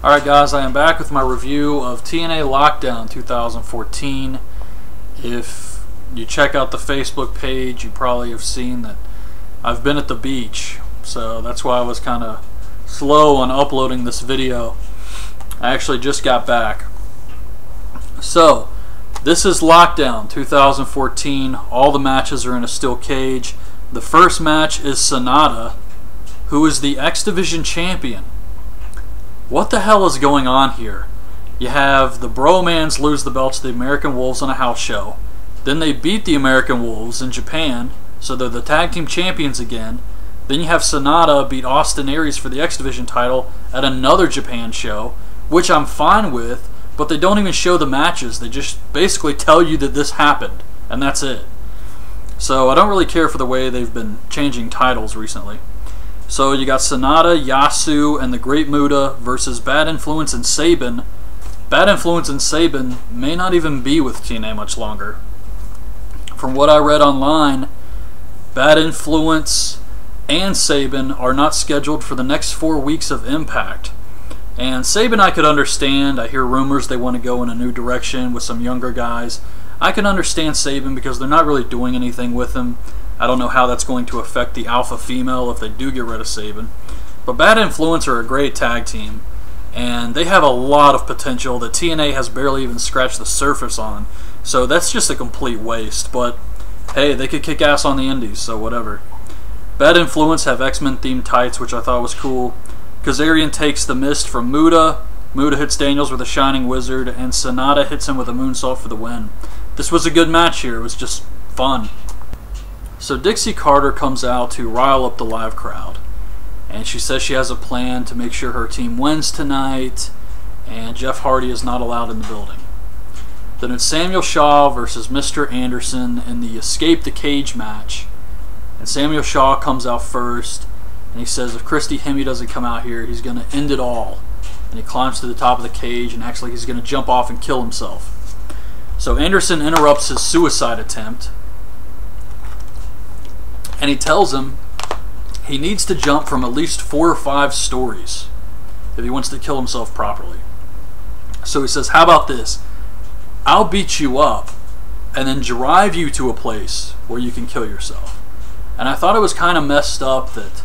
Alright guys, I am back with my review of TNA Lockdown 2014. If you check out the Facebook page, you probably have seen that I've been at the beach, so that's why I was kind of slow on uploading this video. I actually just got back. So, this is Lockdown 2014. All the matches are in a steel cage. The first match is Sanada, who is the X Division champion. What the hell is going on here? You have the Bromans lose the belts to the American Wolves on a house show. Then they beat the American Wolves in Japan, so they're the tag team champions again. Then you have Sanada beat Austin Aries for the X Division title at another Japan show, which I'm fine with, but they don't even show the matches. They just basically tell you that this happened, and that's it. So I don't really care for the way they've been changing titles recently. So you got Sanada, Yasu, and the Great Muta versus Bad Influence and Sabin. Bad Influence and Sabin may not even be with TNA much longer. From what I read online, Bad Influence and Sabin are not scheduled for the next 4 weeks of Impact. And Sabin I could understand. I hear rumors they want to go in a new direction with some younger guys. I can understand Sabin because they're not really doing anything with him. I don't know how that's going to affect the alpha female if they do get rid of Sabin. But Bad Influence are a great tag team, and they have a lot of potential that TNA has barely even scratched the surface on. So that's just a complete waste, but hey, they could kick ass on the indies, so whatever. Bad Influence have X-Men themed tights, which I thought was cool. Kazarian takes the mist from Muta. Muta hits Daniels with a Shining Wizard, and Sanada hits him with a moonsault for the win. This was a good match here. It was just fun. So Dixie Carter comes out to rile up the live crowd, and she says she has a plan to make sure her team wins tonight, and Jeff Hardy is not allowed in the building. Then it's Samuel Shaw versus Mr. Anderson in the Escape the Cage match, and Samuel Shaw comes out first, and he says if Christy Hemme doesn't come out here, he's going to end it all. And he climbs to the top of the cage and acts like he's going to jump off and kill himself. So Anderson interrupts his suicide attempt, and he tells him he needs to jump from at least 4 or 5 stories if he wants to kill himself properly. So he says, how about this? I'll beat you up and then drive you to a place where you can kill yourself. And I thought it was kind of messed up that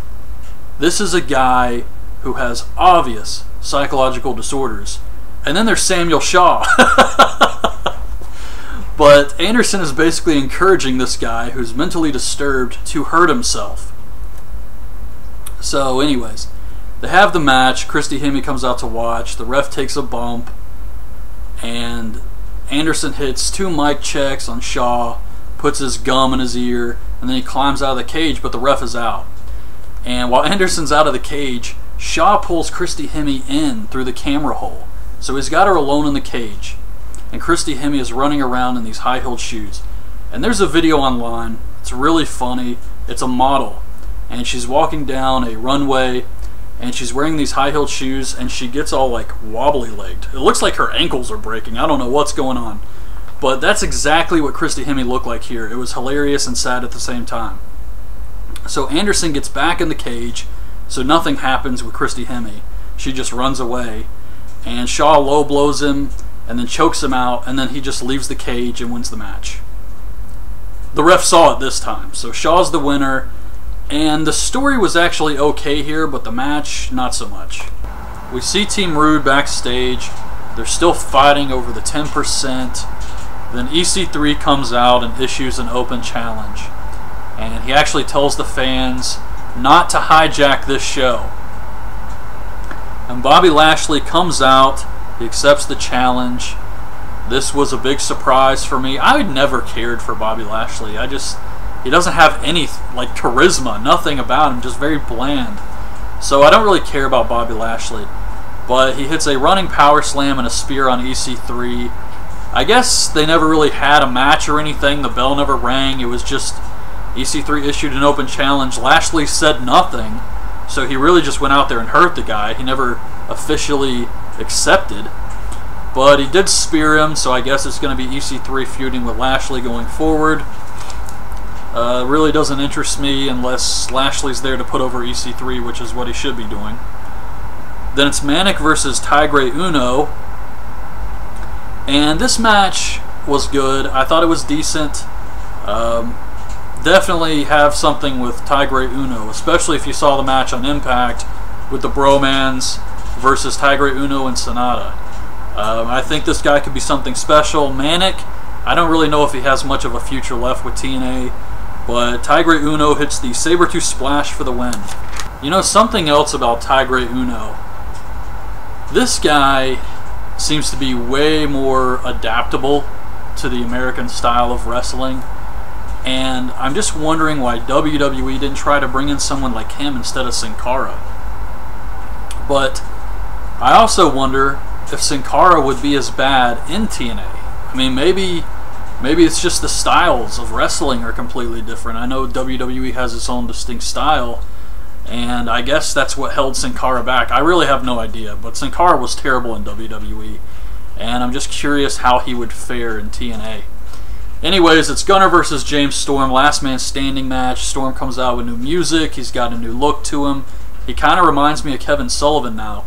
this is a guy who has obvious psychological disorders, and then there's Samuel Shaw. But Anderson is basically encouraging this guy who's mentally disturbed to hurt himself. So anyways, they have the match. Christy Hemme comes out to watch. The ref takes a bump, and Anderson hits 2 mic checks on Shaw, puts his gum in his ear, and then he climbs out of the cage, but the ref is out. And while Anderson's out of the cage, Shaw pulls Christy Hemme in through the camera hole. So he's got her alone in the cage. And Christy Hemme is running around in these high-heeled shoes. And there's a video online. It's really funny. It's a model. And she's walking down a runway, and she's wearing these high-heeled shoes, and she gets all like wobbly-legged. It looks like her ankles are breaking. I don't know what's going on. But that's exactly what Christy Hemme looked like here. It was hilarious and sad at the same time. So Anderson gets back in the cage, so nothing happens with Christy Hemme. She just runs away. And Shaw low blows him, and then chokes him out, and then he just leaves the cage and wins the match. The ref saw it this time, so Shaw's the winner, and the story was actually okay here, but the match, not so much. We see Team Rude backstage. They're still fighting over the 10%. Then EC3 comes out and issues an open challenge, and he actually tells the fans not to hijack this show. And Bobby Lashley comes out. He accepts the challenge. This was a big surprise for me. I never cared for Bobby Lashley. He doesn't have any like charisma, nothing about him, just very bland. So I don't really care about Bobby Lashley. But he hits a running power slam and a spear on EC3. I guess they never really had a match or anything. The bell never rang. It was just EC3 issued an open challenge. Lashley said nothing. So he really just went out there and hurt the guy. He never officially accepted, but he did spear him, so I guess it's going to be EC3 feuding with Lashley going forward. Really doesn't interest me unless Lashley's there to put over EC3, which is what he should be doing. Then it's Manic versus Tigre Uno. And this match was good. I thought it was decent. Definitely have something with Tigre Uno, especially if you saw the match on Impact with the Bromans versus Tigre Uno and Sanada. I think this guy could be something special. Manic, I don't really know if he has much of a future left with TNA, but Tigre Uno hits the Sabertooth Splash for the win. You know, something else about Tigre Uno. This guy seems to be way more adaptable to the American style of wrestling, and I'm just wondering why WWE didn't try to bring in someone like him instead of Sin Cara. But I also wonder if Sin Cara would be as bad in TNA. I mean, maybe it's just the styles of wrestling are completely different. I know WWE has its own distinct style, and I guess that's what held Sin Cara back. I really have no idea, but Sin Cara was terrible in WWE, and I'm just curious how he would fare in TNA. Anyways, it's Gunner versus James Storm, last man standing match. Storm comes out with new music. He's got a new look to him. He kind of reminds me of Kevin Sullivan now.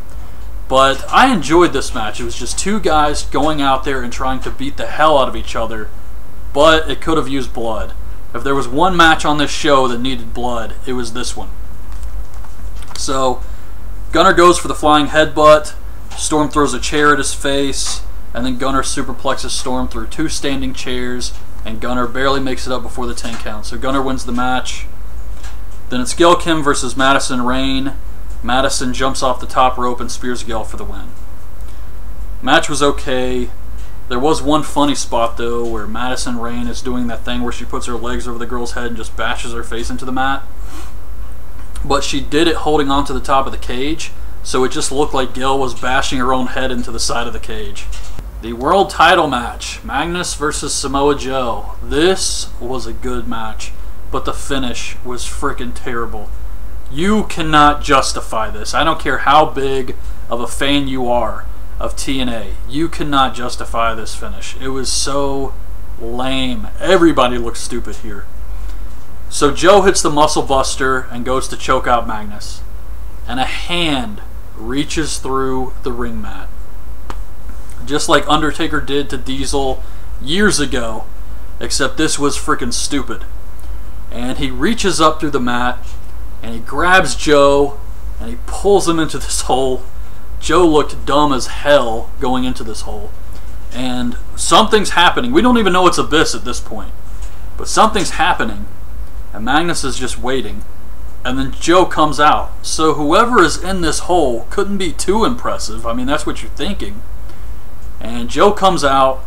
But I enjoyed this match. It was just two guys going out there and trying to beat the hell out of each other, but it could have used blood. If there was one match on this show that needed blood, it was this one. So, Gunner goes for the flying headbutt. Storm throws a chair at his face, and then Gunner superplexes Storm through two standing chairs, and Gunner barely makes it up before the 10 count. So Gunner wins the match. Then it's Gail Kim versus Madison Rayne. Madison jumps off the top rope and spears Gail for the win. Match was okay. There was one funny spot though where Madison Rayne is doing that thing where she puts her legs over the girl's head and just bashes her face into the mat. But she did it holding on to the top of the cage, so it just looked like Gail was bashing her own head into the side of the cage. The world title match, Magnus versus Samoa Joe. This was a good match, but the finish was freaking terrible. You cannot justify this. I don't care how big of a fan you are of TNA. You cannot justify this finish. It was so lame. Everybody looks stupid here. So Joe hits the muscle buster and goes to choke out Magnus. And a hand reaches through the ring mat. Just like Undertaker did to Diesel years ago, except this was freaking stupid. And he reaches up through the mat, and he grabs Joe, and he pulls him into this hole. Joe looked dumb as hell going into this hole. And something's happening. We don't even know it's Abyss at this point. But something's happening, and Magnus is just waiting. And then Joe comes out. So whoever is in this hole couldn't be too impressive. I mean, that's what you're thinking. And Joe comes out.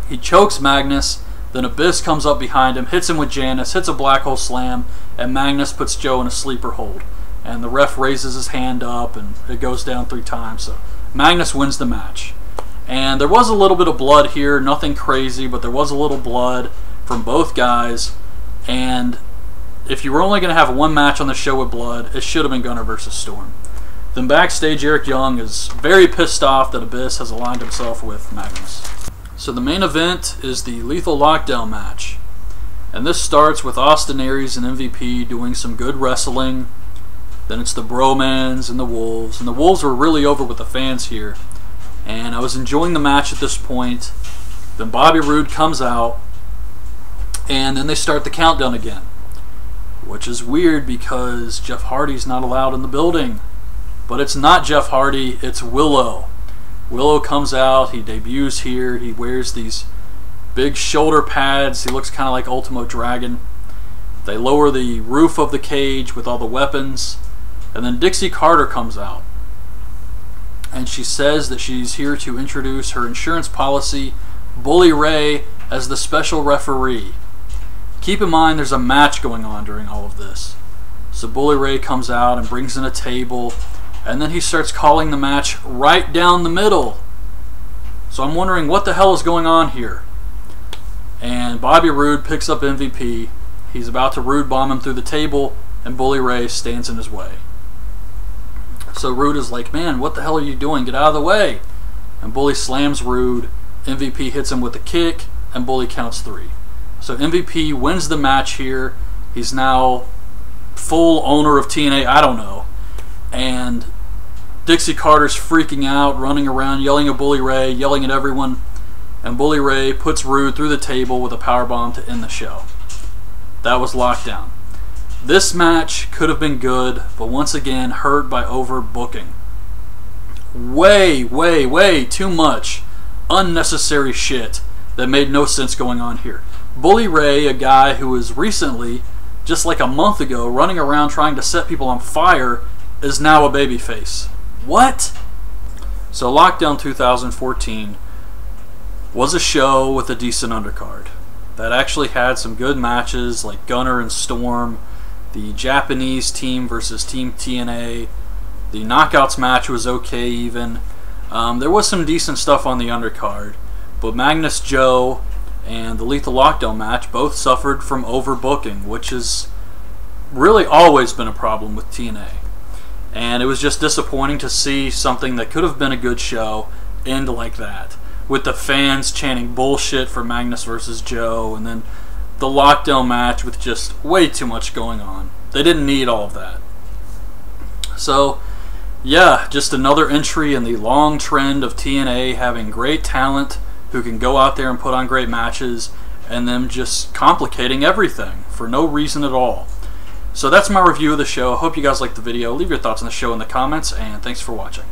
He chokes Magnus. Then Abyss comes up behind him, hits him with Janice, hits a black hole slam, and Magnus puts Joe in a sleeper hold. And the ref raises his hand up, and it goes down 3 times. So Magnus wins the match. And there was a little bit of blood here, nothing crazy, but there was a little blood from both guys. And if you were only going to have one match on the show with blood, it should have been Gunner versus Storm. Then backstage, Eric Young is very pissed off that Abyss has aligned himself with Magnus. So the main event is the Lethal Lockdown match. And this starts with Austin Aries and MVP doing some good wrestling. Then it's the Bromans and the Wolves. And the Wolves were really over with the fans here. And I was enjoying the match at this point. Then Bobby Roode comes out. And then they start the countdown again. Which is weird because Jeff Hardy's not allowed in the building. But it's not Jeff Hardy, it's Willow. Willow comes out, he debuts here, he wears these big shoulder pads, he looks kind of like Ultimo Dragon. They lower the roof of the cage with all the weapons, and then Dixie Carter comes out. And she says that she's here to introduce her insurance policy, Bully Ray, as the special referee. Keep in mind there's a match going on during all of this. So Bully Ray comes out and brings in a table, and then he starts calling the match right down the middle. So I'm wondering what the hell is going on here. And Bobby Roode picks up MVP. He's about to Roode bomb him through the table, and Bully Ray stands in his way. So Roode is like, man, what the hell are you doing? Get out of the way. And Bully slams Roode. MVP hits him with a kick, and Bully counts 3. So MVP wins the match here. He's now full owner of TNA. I don't know. And Dixie Carter's freaking out, running around, yelling at Bully Ray, yelling at everyone, and Bully Ray puts Rude through the table with a powerbomb to end the show. That was Lockdown. This match could have been good, but once again hurt by overbooking. Way too much unnecessary shit that made no sense going on here. Bully Ray, a guy who was recently, just like a month ago, running around trying to set people on fire, is now a babyface. What? So Lockdown 2014 was a show with a decent undercard that actually had some good matches like Gunner and Storm, the Japanese team versus Team TNA. The Knockouts match was okay even. There was some decent stuff on the undercard, but Magnus Joe and the Lethal Lockdown match both suffered from overbooking, which has really always been a problem with TNA. And it was just disappointing to see something that could have been a good show end like that, with the fans chanting bullshit for Magnus versus Joe, and then the Lockdown match with just way too much going on. They didn't need all of that. So, yeah, just another entry in the long trend of TNA having great talent who can go out there and put on great matches, and them just complicating everything for no reason at all. So that's my review of the show. I hope you guys liked the video. Leave your thoughts on the show in the comments, and thanks for watching.